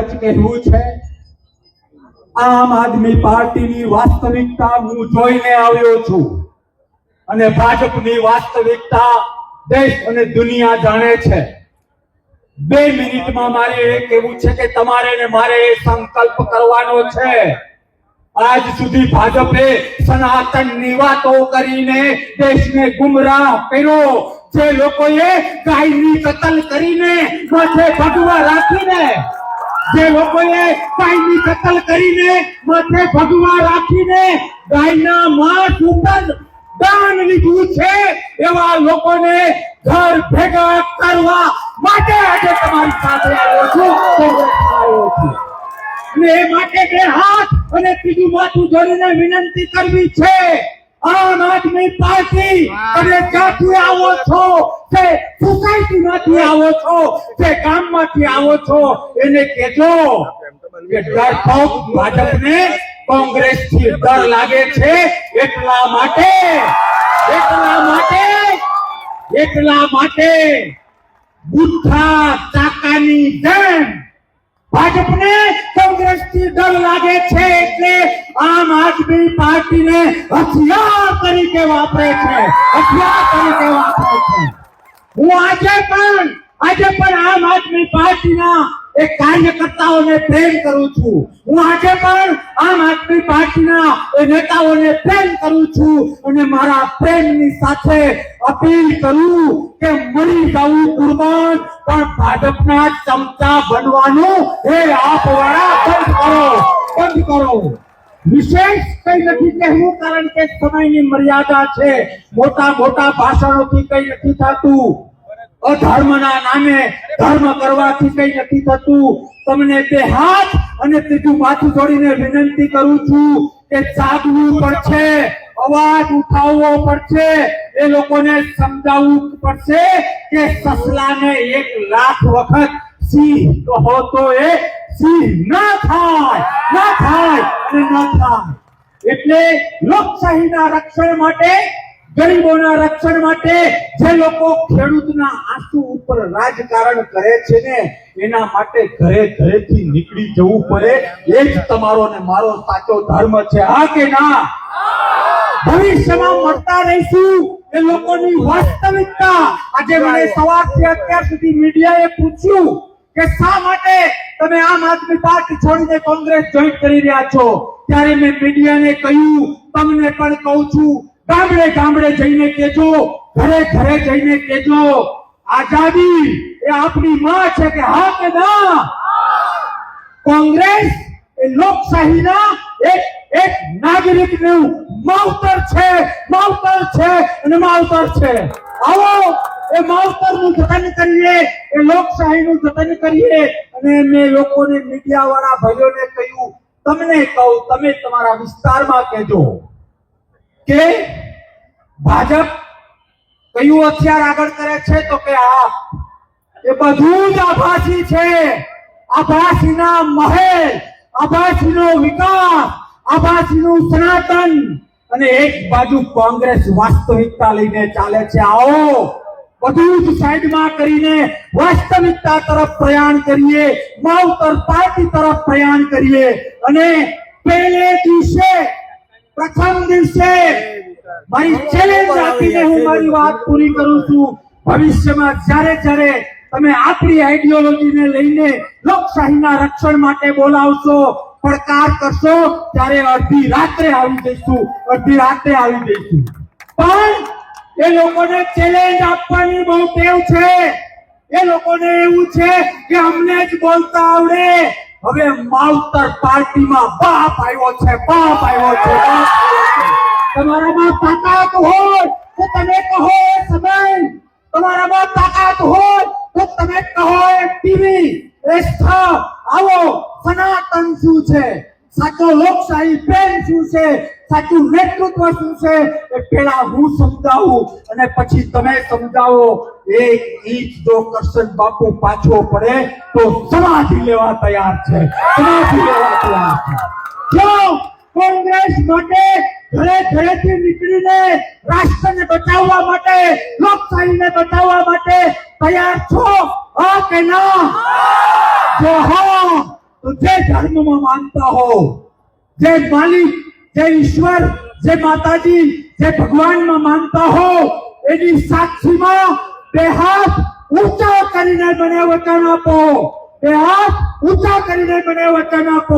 કહેવું છે આમ આદમી પાર્ટીની વાસ્તવિકતા હું જોઈને આવ્યો છું અને ભાજપની વાસ્તવિકતા દેશ અને દુનિયા જાણે છે। 2 મિનિટમાં મારે એ કહેવું છે કે તમારે ને મારે સંકલ્પ કરવાનો છે। આજ સુધી ભાજપે સનાતનની વાતો કરીને દેશને ગુમરાહ કર્યો। જે લોકોએ ગાયની કતલ કરીને માથે ભગવા રાખીને જે લોકોએ ગાયની કતલ કરીને માથે ભગવા રાખીને ગાયના માંસ ઉપર દાન લીધું છે એવા લોકોને ઘર ભેગા કરવા માટે આજે તમારી સાથે આવ્યો છું, આવ્યો છું અને એ માટે 2 હાથ અને ત્રીજું માથું જોડીને વિનંતી કરવી છે। આમ આદમી પાર્ટી અને ક્યાંથી આવો છો, જે સોસાયટી માંથી આવો છો, જે ગામમાંથી આવો છો એને કહેજો કે ડરપોક ભાજપને કોંગ્રેસ થી ડર લાગે છે। એટલા માટે બુદ્ધા ચાકાની જેમ ભાજપને કોંગ્રેસ થી ડર લાગે છે એટલે આમ આદમી પાર્ટીને હથિયાર તરીકે વાપરે છે। હું આજે પણ આમ આદમી પાર્ટીના એક કાર્યકર્તાઓને પ્રેમ કરું છું। હું આજે પણ આમ આદમી પાર્ટીના એ નેતાઓને પ્રેમ કરું છું અને મારા પ્રેમની સાથે અપીલ કરું કે મરી જવું કુરબાન પણ ભાજપના ચમચા બનવાનું એ આપવાળા બંધ કરો। વિશેષ કઈ નથી કહેવું કારણ કે સમયની મર્યાદા છે। મોટા ભાષણોથી કઈ નથી થતું, અધર્મના નામે ધર્મ કરવાથી કઈ નથી થતું। તમને 2 હાથ અને ત્રીજું માથું જોડીને વિનંતી કરું છું કે જાગવું પડશે, અવાજ ઉઠાવવો પડશે, એ લોકોને સમજાવવું પડશે કે સસલાને 1 લાખ વખત સિંહ કહો તો એ સિંહ ના થાય। એટલે લોકશાહીના રક્ષણ માટે, ગરીબોના રક્ષણ માટે જે લોકો ખેડૂતના આંસુ ઉપર રાજકારણ કરે છે ને એના માટે ઘરેથી નીકળી જવું પડે। એ જ તમારો ને મારો સાચો ધર્મ છે, હા કે ના? ભવિષ્યમાં મળતા રહીશું એ લોકોની વાસ્તવિકતા। આજે મને સવારથી અત્યાર સુધી મીડિયાએ પૂછ્યું કે શા માટે તમે આમ આદમી પાર્ટી છોડીને કોંગ્રેસ જોઈન કરી રહ્યા છો, ત્યારે મેં મીડિયાને કહ્યું, તમને પણ કહું છું, ગામડે જઈને કહેજો, ઘરે જઈને કહેજો, આઝાદી એ આપણી માં છે કે હા કે ના? કોંગ્રેસ એ લોકશાહીના એક નાગરિકનું માવતર છે અને માવતર છે। આવો એ માવતરનું જતન કરીએ, એ લોકશાહીનું જતન કરીએ। અને મેં લોકોને, મીડિયા વાળા ભાઈઓને કહ્યું, તમને કહું, તમે તમારા વિસ્તારમાં કહેજો કે ભાજપ કયું હથિયાર આગળ કરે છે તો કે આ એ બધું જ આભાસી છે। આભાસીના મહેલ, આભાસીનો વિકાસ, આભાસીનું સનાતન અને એક બાજુ કોંગ્રેસ વાસ્તવિકતા લઈને ચાલે છે। આવો બધું જ સાઈડમાં કરીને વાસ્તવિકતા તરફ પ્રયાણ કરીએ, માવતર પાર્ટી તરફ પ્રયાણ કરીએ। અને પ્રથમ દિવસે મારી ચેલેન્જ આપીને હું મારી વાત પૂરી કરું છું। ભવિષ્યમાં જ્યારે તમે આપણી આઈડિયોલોજીને લઈને લોકશાહીના રક્ષણ માટે બોલાવશો, પડકાર કરશો, ત્યારે અડધી રાત્રે આવી જઈશું। પણ એ લોકોને ચેલેન્જ આપવાની બહુ ટેવ છે। એ લોકોને એવું છે કે અમને જ બોલતા આવડે। હવે માવતર પાર્ટીમાં બાપ આવ્યો છે। તમારામાં તાકાત હોય તો તમે કહો એ સમય, તમારામાં તાકાત હોય તો તમે કહો એ ટીવી, એ સ્થળ। આવો સનાતન શું છે, સાચો લોકશાહી પ્રેમ શું છે, સાચું નેતૃત્વ શું છે એ પહેલા હું સમજાવું અને પછી તમે સમજાવો। 1 ઇંચ જો કરશન બાપુ પાછો પડે તો સમાધિ લેવા તૈયાર છે। જો કોંગ્રેસ માટે ઘરેથી નીકળીને રાષ્ટ્રને બચાવવા માટે, લોકશાહીને બચાવવા માટે તૈયાર છો, હા કે ના? જો હો જે ધર્મમાં માનતા હો, જે માલિક, જે ઈશ્વર, જે માતાજી, જે ભગવાનમાં માનતા હો, એની સાક્ષીમાં બે હાથ ઊંચા કરીને મને વચન આપો, બે હાથ ઊંચા કરીને મને વચન આપો.